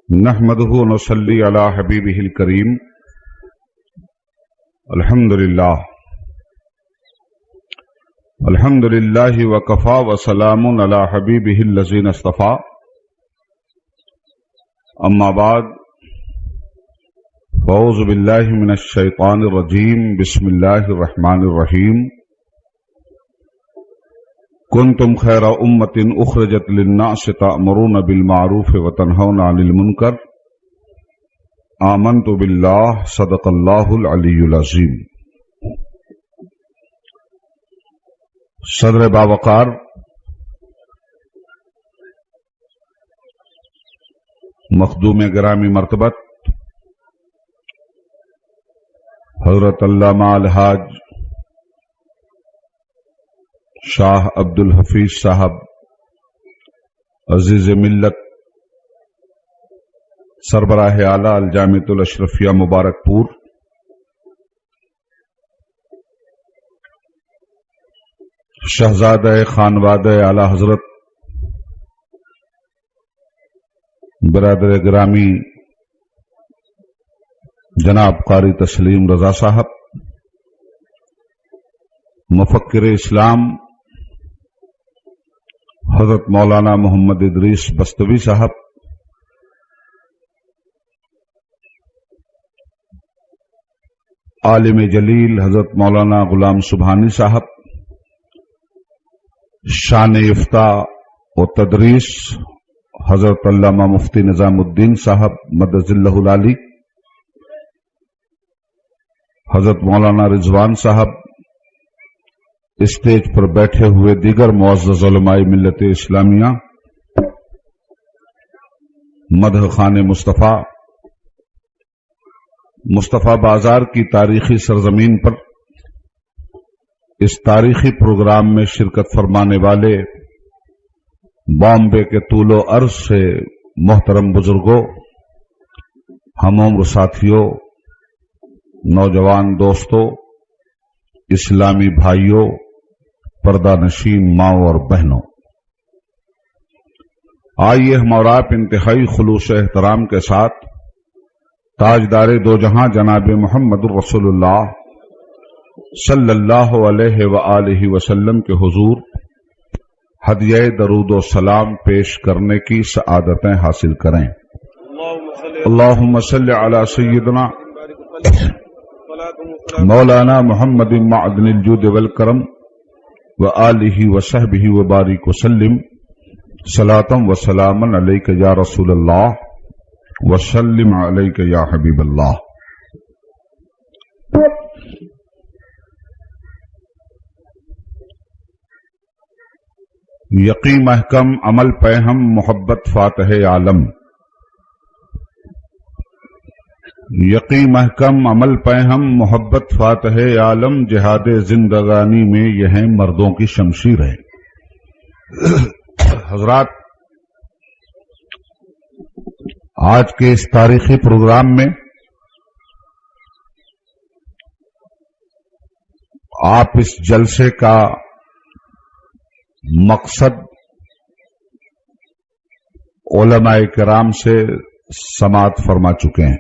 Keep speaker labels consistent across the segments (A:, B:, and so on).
A: نحمده ونصلي على حبيبه الكريم. الحمد لله وكفى وسلام على حبيبه الذين اصطفى. أما بعد، فأعوذ بالله من الشيطان الرجيم. بسم الله الرحمن الرحيم. كنتم خير أمة أخرجت للناس تأمرون بالمعروف وتنهون عن المنكر. آمنت بالله. صدق الله العلي العظيم. صدر باوقار مخدوم گرامی مرتبت حضرت علامہ الحاج شاہ عبد الحفیظ صاحب عزیز ملت سربراہ اعلیٰ الجامعۃ الاشرفیہ مبارک پور، شہزادہ خانوادہ اعلیٰ حضرت برادر گرامی جناب قاری تسلیم رضا صاحب، مفکر اسلام حضرت مولانا محمد ادریس بستوی صاحب، عالم جلیل حضرت مولانا غلام سبحانی صاحب، شان افتاء و تدریس حضرت علامہ مفتی نظام الدین صاحب مدد اللہ العالی، حضرت مولانا رضوان صاحب، اسٹیج پر بیٹھے ہوئے دیگر معزز علماء ملت اسلامیہ، مدح خان مصطفیٰ بازار کی تاریخی سرزمین پر اس تاریخی پروگرام میں شرکت فرمانے والے بامبے کے طول و عرض سے محترم بزرگوں، ہم عمر ساتھیوں، نوجوان دوستوں، اسلامی بھائیوں، پردہ نشین ماؤں اور بہنوں، آئیے ہم اور آپ انتہائی خلوص احترام کے ساتھ تاجدار دو جہاں جناب محمد الرسول اللہ صلی اللہ علیہ وآلہ وسلم کے حضور ہدیہ درود و سلام پیش کرنے کی سعادتیں حاصل کریں. اللہم صلی علی سیدنا مولانا محمد معدن الجود والکرم وآلہ وصحبہ وبارک وسلم صلاۃ وسلام علیک یا رسول اللہ وسلم علیک یا حبیب اللہ. یقی محکم عمل پہم محبت فاتح عالم. یقی محکم عمل پہم محبت فاتح عالم، جہاد زندگانی میں یہ ہیں مردوں کی شمشیر ہے. حضرات، آج کے اس تاریخی پروگرام میں آپ اس جلسے کا مقصد علماء کرام سے سماعت فرما چکے ہیں.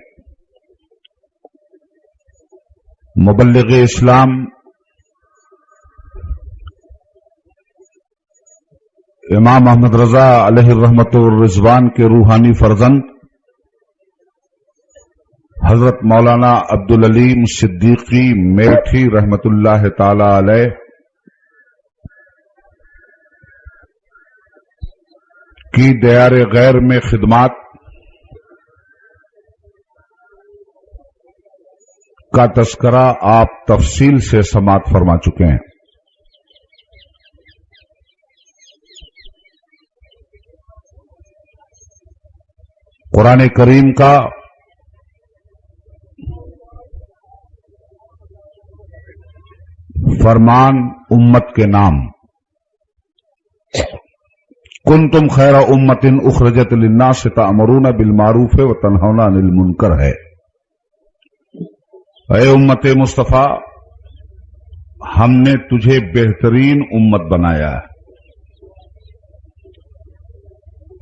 A: مبلغ اسلام امام احمد رضا علیہ الرحمت والرضوان کے روحانی فرزند حضرت مولانا عبدالعلیم صدیقی میٹھی رحمت اللہ تعالی علیہ کی دیار غیر میں خدمات کا تذکرہ آپ تفصیل سے سماعت فرما چکے ہیں. قرآن کریم کا فرمان امت کے نام کنتم خیر امت اخرجت للناس تأمرون بالمعروف وتنہون عن المنکر ہے. اے امت مصطفیٰ، ہم نے تجھے بہترین امت بنایا ہے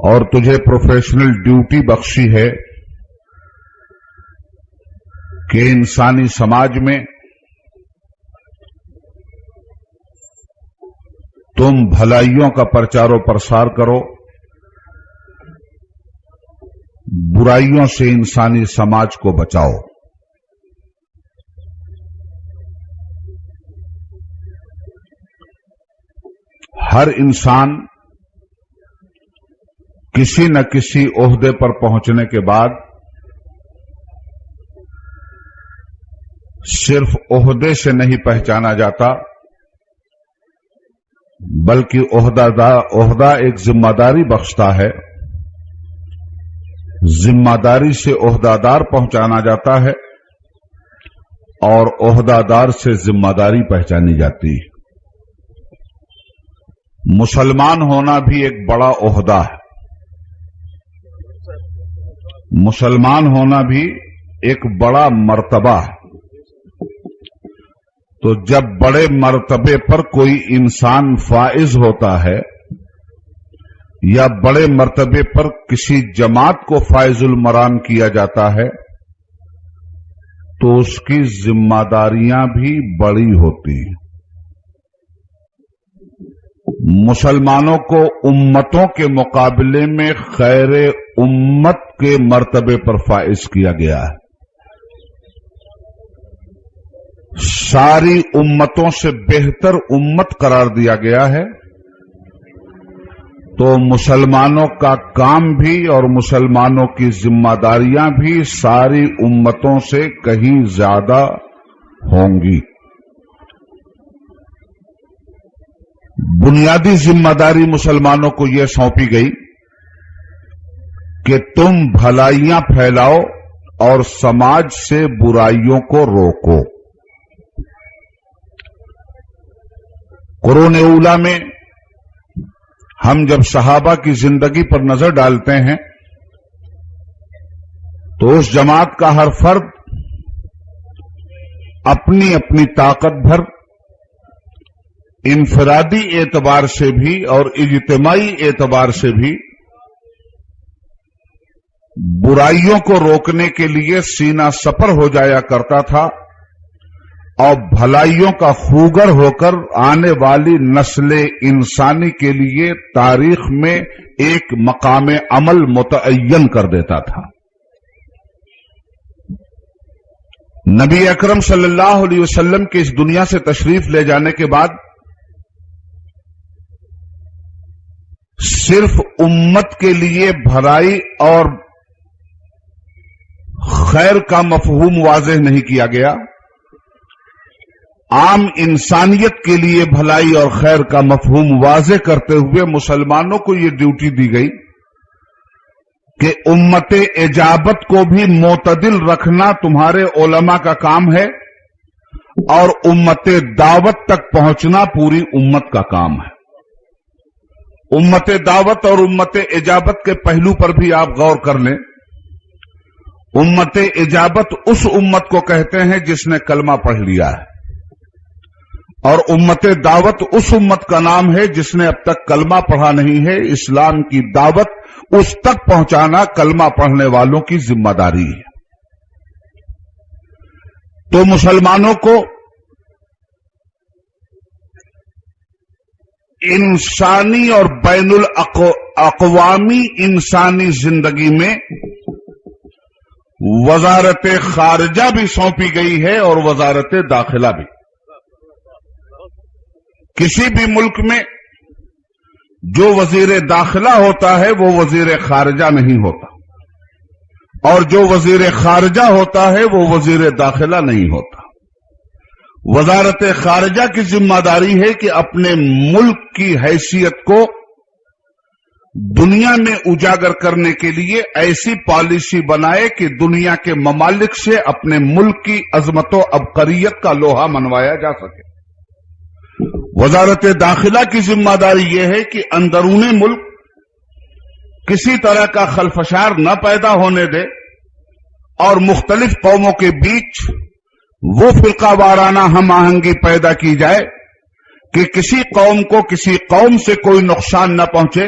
A: اور تجھے پروفیشنل ڈیوٹی بخشی ہے کہ انسانی سماج میں تم بھلائیوں کا پرچار و پرسار کرو، برائیوں سے انسانی سماج کو بچاؤ۔ ہر انسان کسی نہ کسی عہدے پر پہنچنے کے بعد صرف عہدے سے نہیں پہچانا جاتا، بلکہ عہدہ ایک ذمہ داری بخشتا ہے، ذمہ داری سے عہدہ دار پہچانا جاتا ہے اور عہدہ دار سے ذمہ داری پہچانی جاتی ہے۔ مسلمان ہونا بھی ایک بڑا عہدہ ہے، مسلمان ہونا بھی ایک بڑا مرتبہ ہے۔ تو جب بڑے مرتبے پر کوئی انسان فائز ہوتا ہے یا بڑے مرتبے پر کسی جماعت کو فائز المرام کیا جاتا ہے تو اس کی ذمہ داریاں بھی بڑی ہوتی ہیں۔ مسلمانوں کو امتوں کے مقابلے میں خیر امت کے مرتبے پر فائز کیا گیا ہے، ساری امتوں سے بہتر امت قرار دیا گیا ہے۔ تو مسلمانوں کا کام بھی اور مسلمانوں کی ذمہ داریاں بھی ساری امتوں سے کہیں زیادہ ہوں گی۔ بنیادی ذمہ داری مسلمانوں کو یہ سونپی گئی کہ تم بھلائیاں پھیلاؤ اور سماج سے برائیوں کو روکو۔ قرون اولیٰ میں ہم جب صحابہ کی زندگی پر نظر ڈالتے ہیں تو اس جماعت کا ہر فرد اپنی اپنی طاقت بھر انفرادی اعتبار سے بھی اور اجتماعی اعتبار سے بھی برائیوں کو روکنے کے لیے سینہ سپر ہو جایا کرتا تھا اور بھلائیوں کا خوگر ہو کر آنے والی نسل انسانی کے لیے تاریخ میں ایک مقام عمل متعین کر دیتا تھا۔ نبی اکرم صلی اللہ علیہ وسلم کے اس دنیا سے تشریف لے جانے کے بعد صرف امت کے لیے بھلائی اور خیر کا مفہوم واضح نہیں کیا گیا، عام انسانیت کے لیے بھلائی اور خیر کا مفہوم واضح کرتے ہوئے مسلمانوں کو یہ ڈیوٹی دی گئی کہ امت اجابت کو بھی معتدل رکھنا تمہارے علماء کا کام ہے اور امت دعوت تک پہنچنا پوری امت کا کام ہے۔ امت دعوت اور امت اجابت کے پہلو پر بھی آپ غور کر لیں۔ امت اجابت اس امت کو کہتے ہیں جس نے کلمہ پڑھ لیا ہے، اور امت دعوت اس امت کا نام ہے جس نے اب تک کلمہ پڑھا نہیں ہے۔ اسلام کی دعوت اس تک پہنچانا کلمہ پڑھنے والوں کی ذمہ داری ہے۔ تو مسلمانوں کو انسانی اور بین الاقوامی انسانی زندگی میں وزارت خارجہ بھی سونپی گئی ہے اور وزارت داخلہ بھی۔ کسی بھی ملک میں جو وزیر داخلہ ہوتا ہے وہ وزیر خارجہ نہیں ہوتا، اور جو وزیر خارجہ ہوتا ہے وہ وزیر داخلہ نہیں ہوتا۔ وزارت خارجہ کی ذمہ داری ہے کہ اپنے ملک کی حیثیت کو دنیا میں اجاگر کرنے کے لیے ایسی پالیسی بنائے کہ دنیا کے ممالک سے اپنے ملک کی عظمت و عبقریت کا لوہا منوایا جا سکے۔ وزارت داخلہ کی ذمہ داری یہ ہے کہ اندرون ملک کسی طرح کا خلفشار نہ پیدا ہونے دے اور مختلف قوموں کے بیچ وہ فرقہ وارانہ ہم آہنگی پیدا کی جائے کہ کسی قوم کو کسی قوم سے کوئی نقصان نہ پہنچے،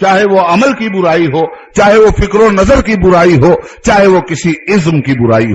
A: چاہے وہ عمل کی برائی ہو، چاہے وہ فکر و نظر کی برائی ہو، چاہے وہ کسی عزم کی برائی ہو۔